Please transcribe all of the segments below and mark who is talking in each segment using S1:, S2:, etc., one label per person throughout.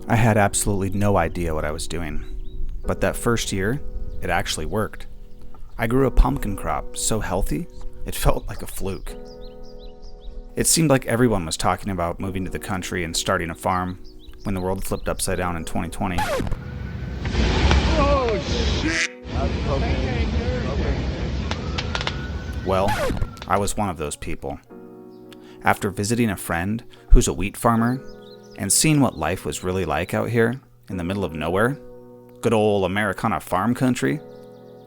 S1: I had absolutely no idea what I was doing, but that first year, it actually worked. I grew a pumpkin crop so healthy, it felt like a fluke. It seemed like everyone was talking about moving to the country and starting a farm when the world flipped upside down in 2020.
S2: Oh, shit!
S1: Well, I was one of those people. After visiting a friend who's a wheat farmer and seeing what life was really like out here in the middle of nowhere, good old Americana farm country,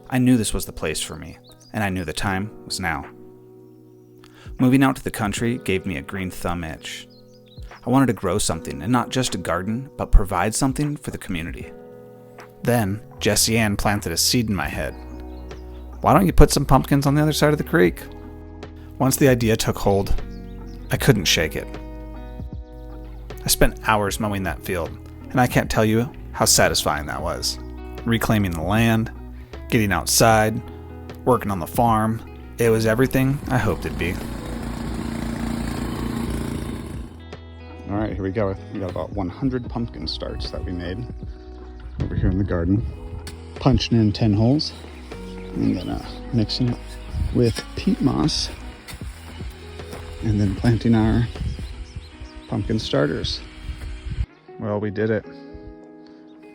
S1: I knew this was the place for me, and I knew the time was now. Moving out to the country gave me a green thumb itch. I wanted to grow something, and not just a garden, but provide something for the community. Then, Jessie Ann planted a seed in my head. Why don't you put some pumpkins on the other side of the creek? Once the idea took hold, I couldn't shake it. I spent hours mowing that field, and I can't tell you how satisfying that was. Reclaiming the land, getting outside, working on the farm, it was everything I hoped it'd be.
S2: All right, here we go. We got about 100 pumpkin starts that we made over here in the garden. Punching in 10 holes and then mixing it with peat moss and then planting our pumpkin starters. Well, we did it.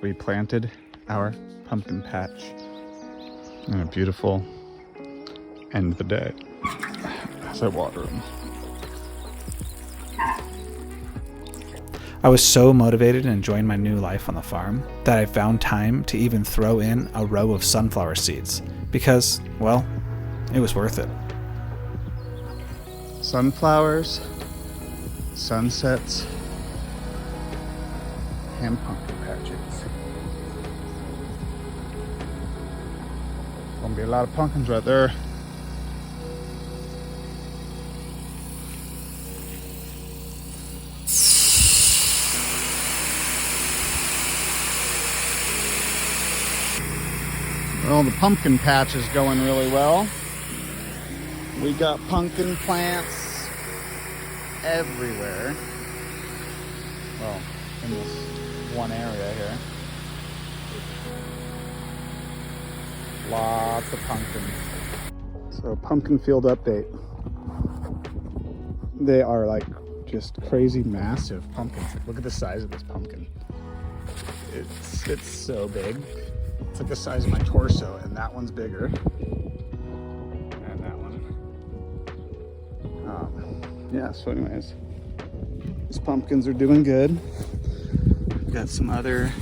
S2: We planted our pumpkin patch in a beautiful end of the day as I water them.
S1: I was so motivated and enjoying my new life on the farm that I found time to even throw in a row of sunflower seeds because, well, it was worth it.
S2: Sunflowers, sunsets, and pumpkin patches. Gonna be a lot of pumpkins right there. Well, the pumpkin patch is going really well. We got pumpkin plants everywhere. Well, in this one area here. Lots of pumpkins. So, pumpkin field update. They are like just crazy massive pumpkins. Look at the size of this pumpkin. It's so big. It's like the size of my torso, and that one's bigger. And that one. Yeah, so anyways, these pumpkins are doing good. We've got some other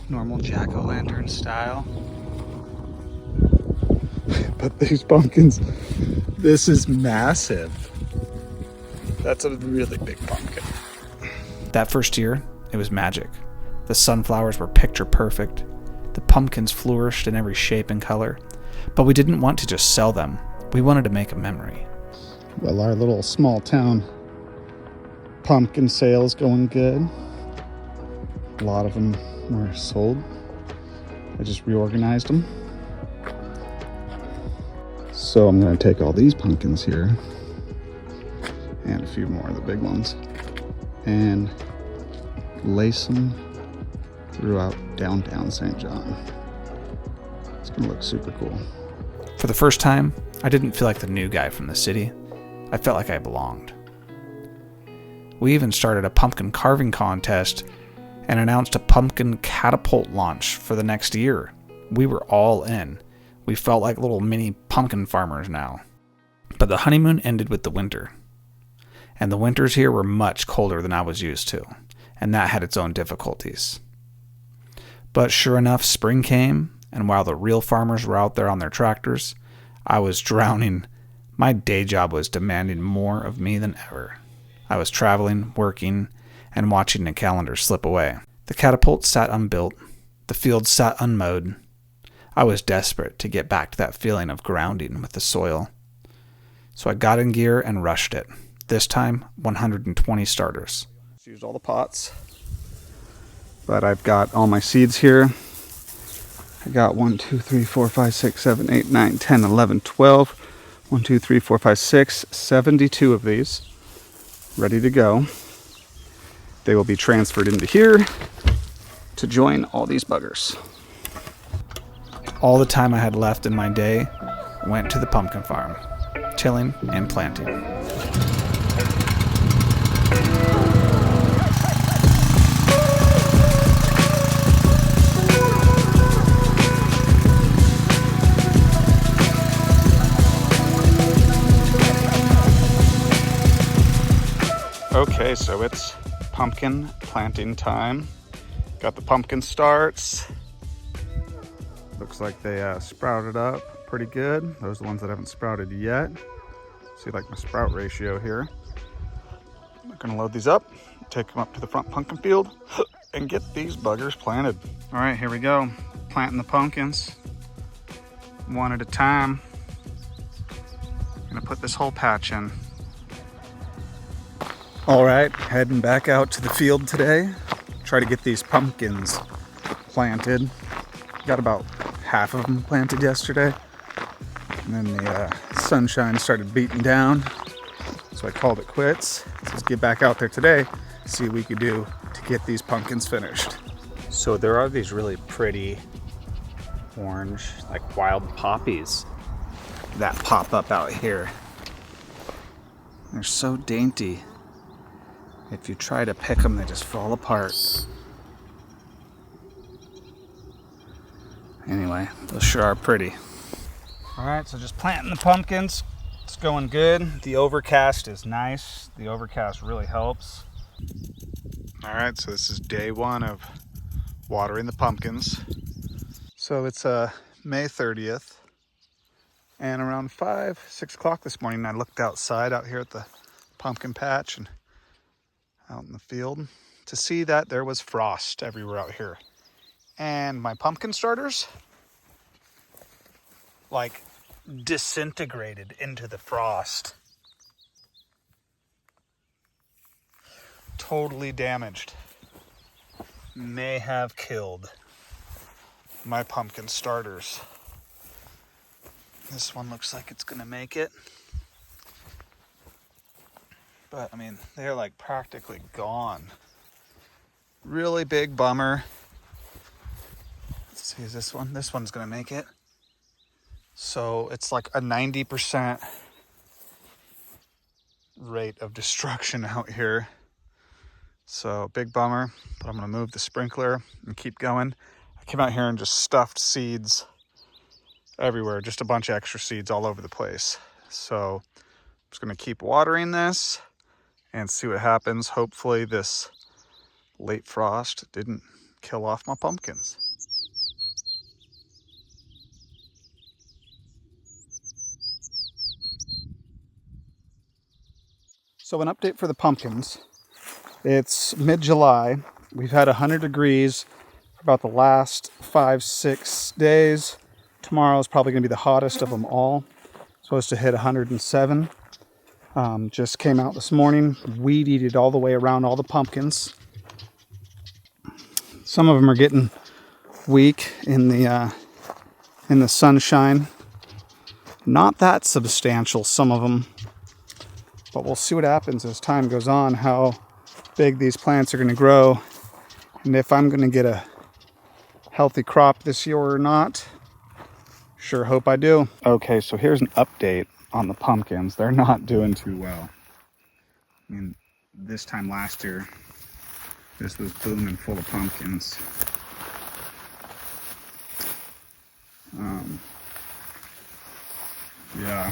S2: normal jack-o'-lantern style. But these pumpkins, this is massive. That's a really big pumpkin.
S1: That first year, it was magic. The sunflowers were picture perfect. The pumpkins flourished in every shape and color. But we didn't want to just sell them. We wanted to make a memory.
S2: Well, our little small town pumpkin sales going good. A lot of them were sold. I just reorganized them. So I'm going to take all these pumpkins here and a few more of the big ones and lace them throughout downtown St. John. It's going to look super cool.
S1: For the first time, I didn't feel like the new guy from the city. I felt like I belonged. We even started a pumpkin carving contest and announced a pumpkin catapult launch for the next year. We were all in. We felt like little mini pumpkin farmers now. But the honeymoon ended with the winter. And the winters here were much colder than I was used to, and that had its own difficulties. But sure enough, spring came, and while the real farmers were out there on their tractors, I was drowning. My day job was demanding more of me than ever. I was traveling, working, and watching the calendar slip away. The catapult sat unbuilt. The field sat unmowed. I was desperate to get back to that feeling of grounding with the soil. So I got in gear and rushed it. This time, 120 starters.
S2: Used all the pots. But I've got all my seeds here. I got 1, 2, 3, 4, 5, 6, 7, 8, 9, 10, 11, 12. 1, 2, 3, 4, 5, 6, 72 of these ready to go. They will be transferred into here to join all these buggers.
S1: All the time I had left in my day went to the pumpkin farm, tilling and planting.
S2: Okay, so it's pumpkin planting time. Got the pumpkin starts. Looks like they sprouted up pretty good. Those are the ones that haven't sprouted yet. See like my sprout ratio here. I'm gonna load these up, take them up to the front pumpkin field, and get these buggers planted. All right, here we go. Planting the pumpkins, one at a time. Gonna put this whole patch in. All right, heading back out to the field today. Try to get these pumpkins planted. Got about half of them planted yesterday. And then the sunshine started beating down. So I called it quits. So let's get back out there today, see what we could do to get these pumpkins finished. So there are these really pretty orange, like wild poppies that pop up out here. They're so dainty. If you try to pick them, they just fall apart. Anyway, those sure are pretty. All right, so just planting the pumpkins. It's going good. The overcast is nice. The overcast really helps. All right, so this is day one of watering the pumpkins. So it's May 30th. And around 6 o'clock this morning, I looked outside out here at the pumpkin patch and out in the field to see that there was frost everywhere out here. And my pumpkin starters, like, disintegrated into the frost. Totally damaged. May have killed my pumpkin starters. This one looks like it's gonna make it. But, I mean, they're like practically gone. Really big bummer. Let's see, is this one? This one's gonna make it. So it's like a 90% rate of destruction out here. So big bummer, but I'm gonna move the sprinkler and keep going. I came out here and just stuffed seeds everywhere, just a bunch of extra seeds all over the place. So I'm just gonna keep watering this and see what happens. Hopefully this late frost didn't kill off my pumpkins. So an update for the pumpkins. It's mid-July. We've had 100 degrees for about the last 5-6 days. Tomorrow is probably gonna be the hottest of them all. Supposed to hit 107. Just came out this morning, weed eated all the way around all the pumpkins. Some of them are getting weak in the sunshine. Not that substantial, some of them. But we'll see what happens as time goes on, how big these plants are going to grow, and if I'm going to get a healthy crop this year or not. Sure hope I do. Okay, so here's an update on the pumpkins. They're not doing too well. I mean, this time last year, this was booming full of pumpkins. Yeah.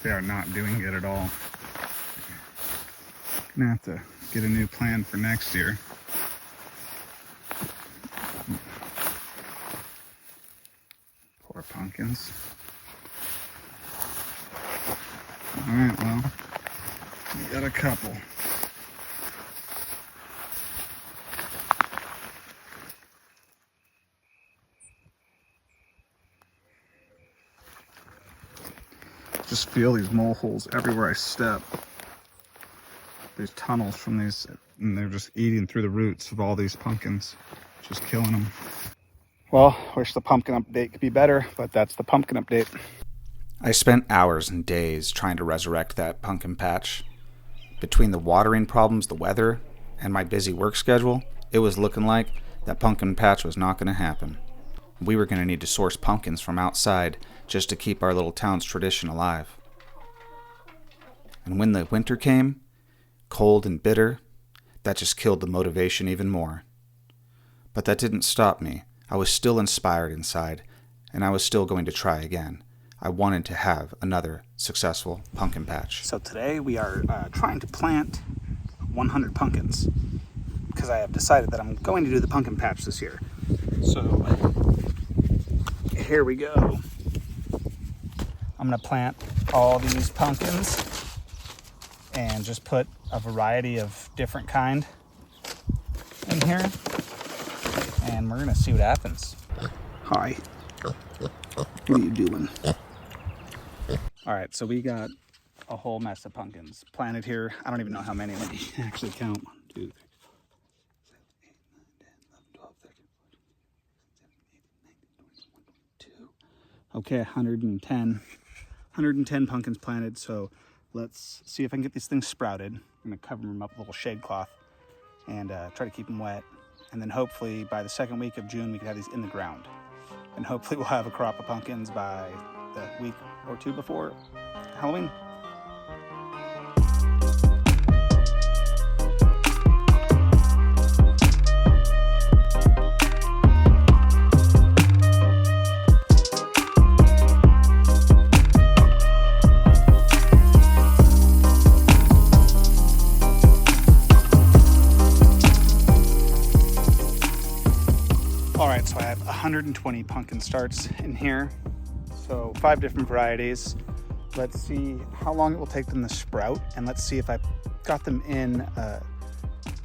S2: They are not doing good at all. Gonna have to get a new plan for next year. Poor pumpkins. Alright, well, we got a couple. Just feel these mole holes everywhere I step. These tunnels from these, and they're just eating through the roots of all these pumpkins, just killing them. Well, wish the pumpkin update could be better, but that's the pumpkin update.
S1: I spent hours and days trying to resurrect that pumpkin patch. Between the watering problems, the weather, and my busy work schedule, it was looking like that pumpkin patch was not going to happen. We were going to need to source pumpkins from outside just to keep our little town's tradition alive. And when the winter came, cold and bitter, that just killed the motivation even more. But that didn't stop me. I was still inspired inside, and I was still going to try again. I wanted to have another successful pumpkin patch. So today we are trying to plant 100 pumpkins because I have decided that I'm going to do the pumpkin patch this year. So here we go. I'm going to plant all these pumpkins and just put a variety of different kind in here, and we're going to see what happens. Hi. What are you doing? All right, so we got a whole mess of pumpkins planted here. I don't even know how many. Let me actually count. 1, 2, 3, 4, 5, 6, 7, 8, 9, 10, 11, 12, 13, 14, 15, 16, 17, 18, 19, 20, 21, 22. Okay, 110 pumpkins planted. So let's see if I can get these things sprouted. I'm gonna cover them up with a little shade cloth and try to keep them wet. And then hopefully by the second week of June, we can have these in the ground. And hopefully we'll have a crop of pumpkins by the week or two before Halloween. All right, so I have 120 pumpkin starts in here. So 5 different varieties. Let's see how long it will take them to sprout, and let's see if I got them in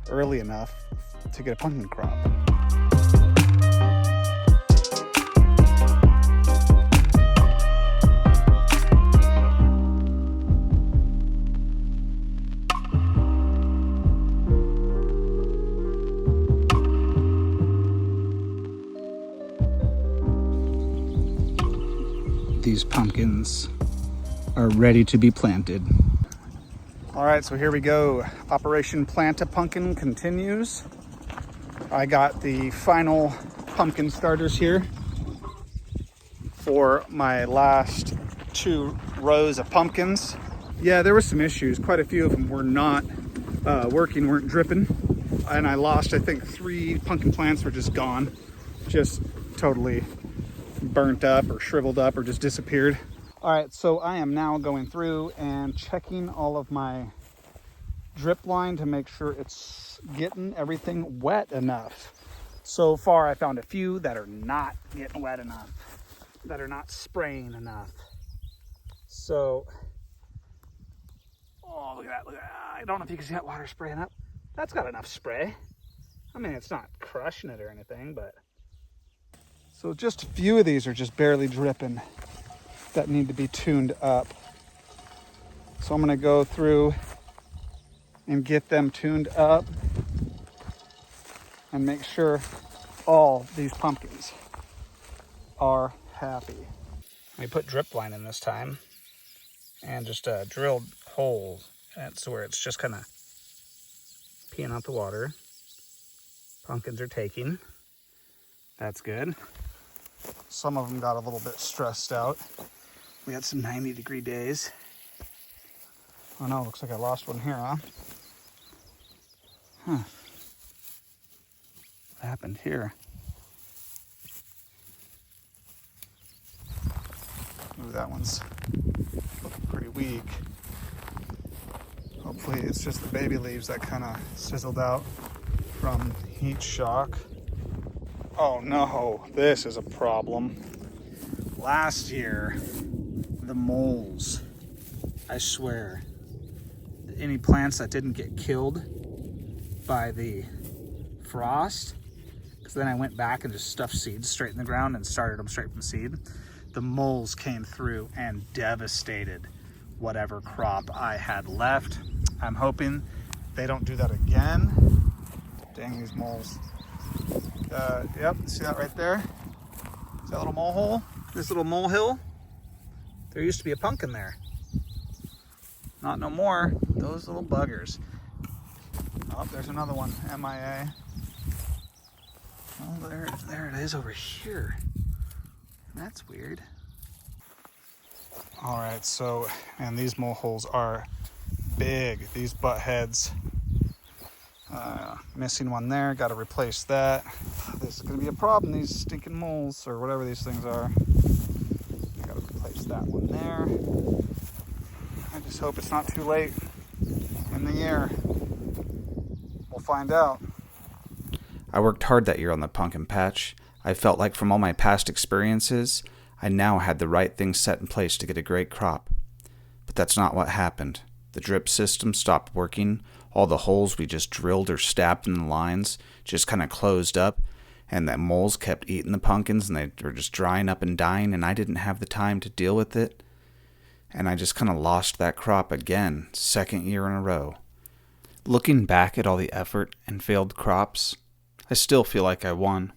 S1: early enough to get a pumpkin crop. These pumpkins are ready to be planted. All right, so here we go. Operation Plant a Pumpkin continues. I got the final pumpkin starters here for my last 2 rows of pumpkins. Yeah, there were some issues. Quite a few of them were not working, weren't dripping. And I lost, I think 3 pumpkin plants were just gone. Just totally burnt up or shriveled up or just disappeared. All right, so I am now going through and checking all of my drip line to make sure it's getting everything wet enough. So far I found a few that are not getting wet enough, that are not spraying enough. So, oh, look at that, look at that. I don't know if you can see that water spraying up. That's got enough spray. I mean, it's not crushing it or anything, but so just a few of these are just barely dripping that need to be tuned up. So I'm gonna go through and get them tuned up and make sure all these pumpkins are happy. We put drip line in this time and just drilled holes. That's where it's just kind of peeing out the water. Pumpkins are taking. That's good. Some of them got a little bit stressed out. We had some 90-degree days. Oh no, looks like I lost one here, huh? What happened here? Ooh, that one's looking pretty weak. Hopefully it's just the baby leaves that kind of sizzled out from heat shock. Oh no, this is a problem. Last year, the moles, I swear, any plants that didn't get killed by the frost, because then I went back and just stuffed seeds straight in the ground and started them straight from seed. The moles came through and devastated whatever crop I had left. I'm hoping they don't do that again. Dang, these moles. Yep, see that right there? See that little mole hole? This little molehill? There used to be a pumpkin there. Not no more. those little buggers. Oh, there's another one, MIA. Oh, there it is over here. That's weird. All right, so, man, these mole holes are big. These butt heads. Missing one there, got to replace that. This is going to be a problem, these stinking moles, or whatever these things are. Got to replace that one there. I just hope it's not too late in the year. We'll find out. I worked hard that year on the pumpkin patch. I felt like from all my past experiences, I now had the right things set in place to get a great crop. But that's not what happened. The drip system stopped working. All the holes we just drilled or stabbed in the lines just kind of closed up, and the moles kept eating the pumpkins, and they were just drying up and dying, and I didn't have the time to deal with it. And I just kind of lost that crop again, second year in a row. Looking back at all the effort and failed crops, I still feel like I won.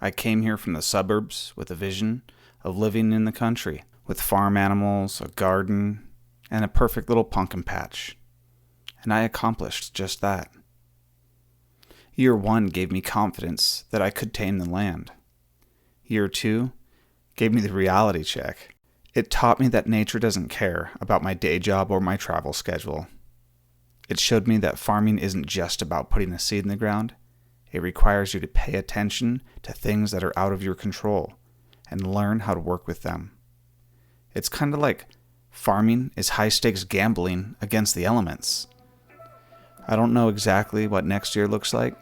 S1: I came here from the suburbs with a vision of living in the country, with farm animals, a garden, and a perfect little pumpkin patch. And I accomplished just that. Year 1 gave me confidence that I could tame the land. Year 2 gave me the reality check. It taught me that nature doesn't care about my day job or my travel schedule. It showed me that farming isn't just about putting a seed in the ground. It requires you to pay attention to things that are out of your control and learn how to work with them. It's kind of like farming is high-stakes gambling against the elements. I don't know exactly what next year looks like,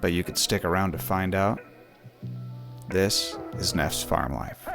S1: but you could stick around to find out. This is Neff's Farm Life.